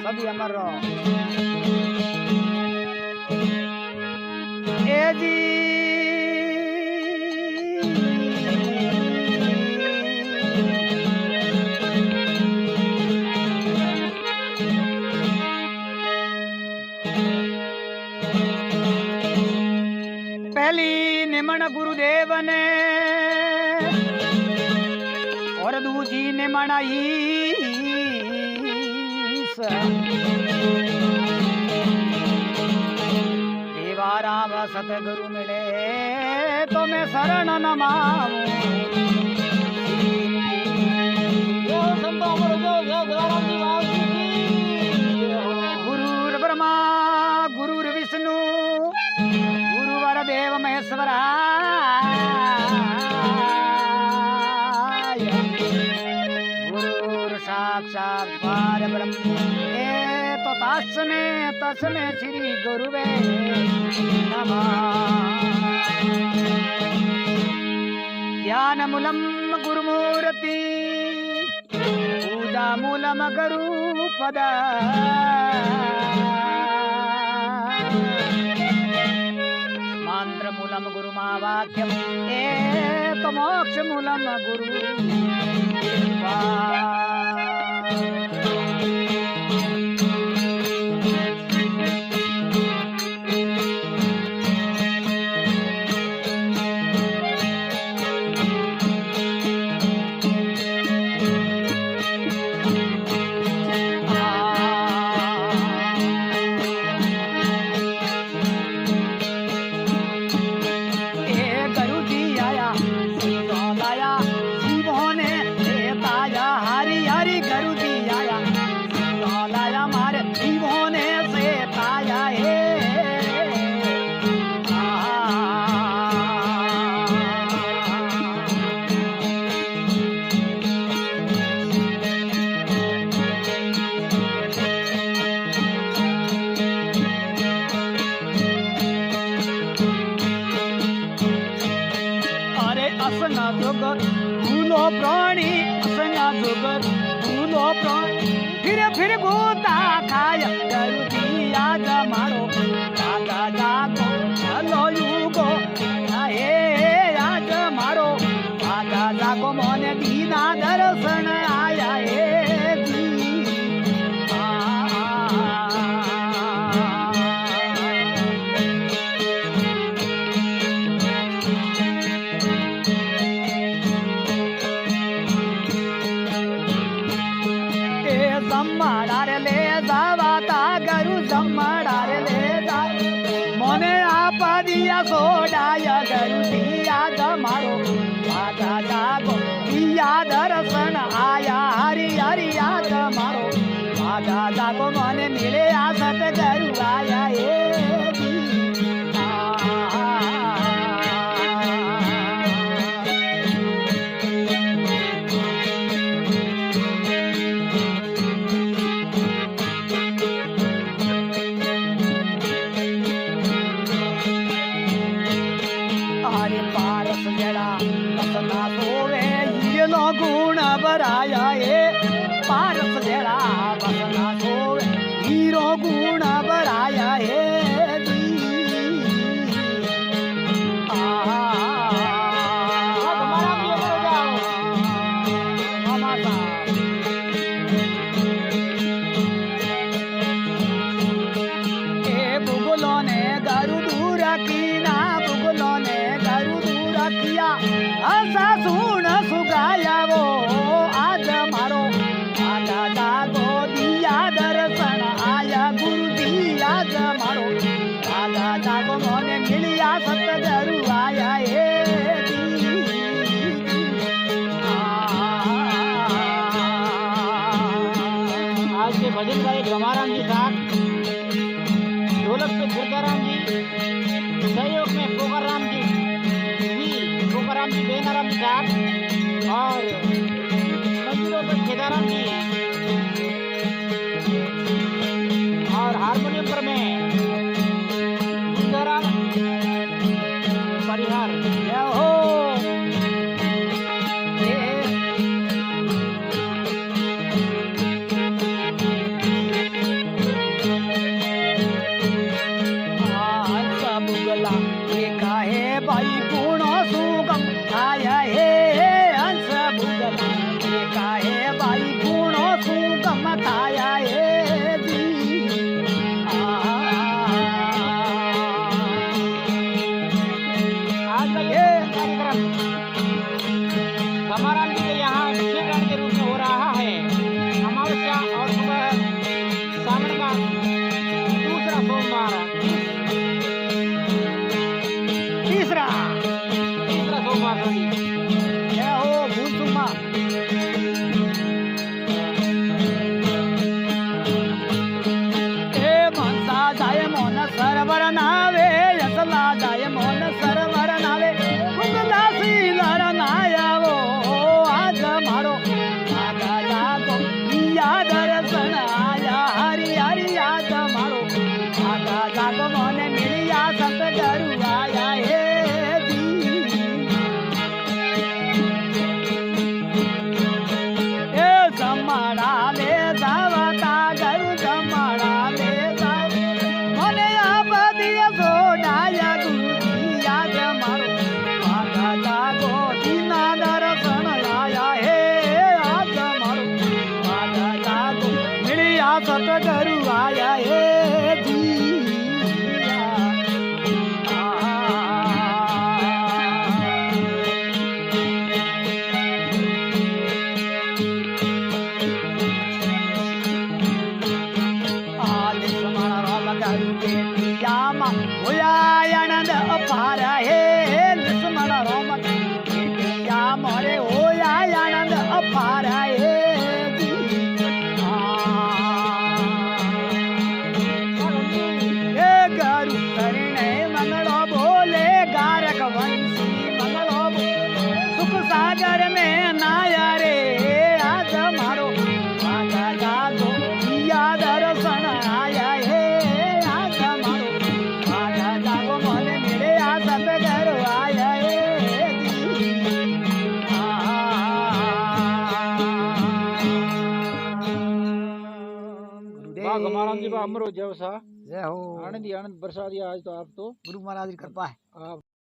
सभी अमर रहो। ए जी पहली निमण गुरुदेव ने और दूजी निमण देवाराम सतगुरु मिले तो मैं शरण नमाऊं। गुरुर ब्रह्मा गुरुर विष्णु गुरुवर देव महेश्वरा गुरुर साक्षात परब्रह्म तो तस्मे श्री गुरुवे नमः। ध्यान मूलम गुरुमूर्ति पूजा मूलम गुरुपद मंत्र मूलम गुरुमावाक्यम तो मोक्ष मूलम गुरु। भूलो प्राणी असंगा जोगर भूलो प्राणी फिर गोता खाय करुती आज मारो दादा जागो चलो युगो हे आज मारो दादा जागो मोने दीना दर्शन आया हे जम्माडारे ले जावाता गरु जम्माडारे ले जा मोने आप दिया सोडाया गरु दिया जमारो आजा जागो दिया दर्शन आया हरि हरि याद मारो आजा जागो मोने मिले आसत गरु आया हे गुण बराया हे पारस जड़ा बसना सोवे हीरो गुण बराया हे बुगलो ने गरु दूर की ना बुगलो ने गरु दूर किया ऐसा सुन सुगाया वो आज मारो आजा जागो दिया दर्शन आया गुरु दिया मारो आजा जागो मोने मिलिया सतगुरु आया हे आज के भजन गायक रमाराम जी साहब, ढोलक पे दुर्गाराम जी, सहयोग में पोखराम जी पोखराम जी बेनाराम जी साहब और मंदिरों पर केदाराम जी और हारमोनियम पर में सतगुरु आया हे जिया आनंद अपार हे लक्ष्मण रोम या मोरे होया आनंद अपार हे गरु करणे मंगलो बोले गारक वंशी मंगलो सुख सागर में नाया रे आज मारो राजा जागो या दर्शन आया हे आज मारो राजा जागो मोले मेरे आ सतगुरु आया हे वाह गमाराम जी बा अमरो जय सा जय हो आनंद ही आनंद बरसा दिया आज तो आप तो गुरु महाराज की कृपा है। आप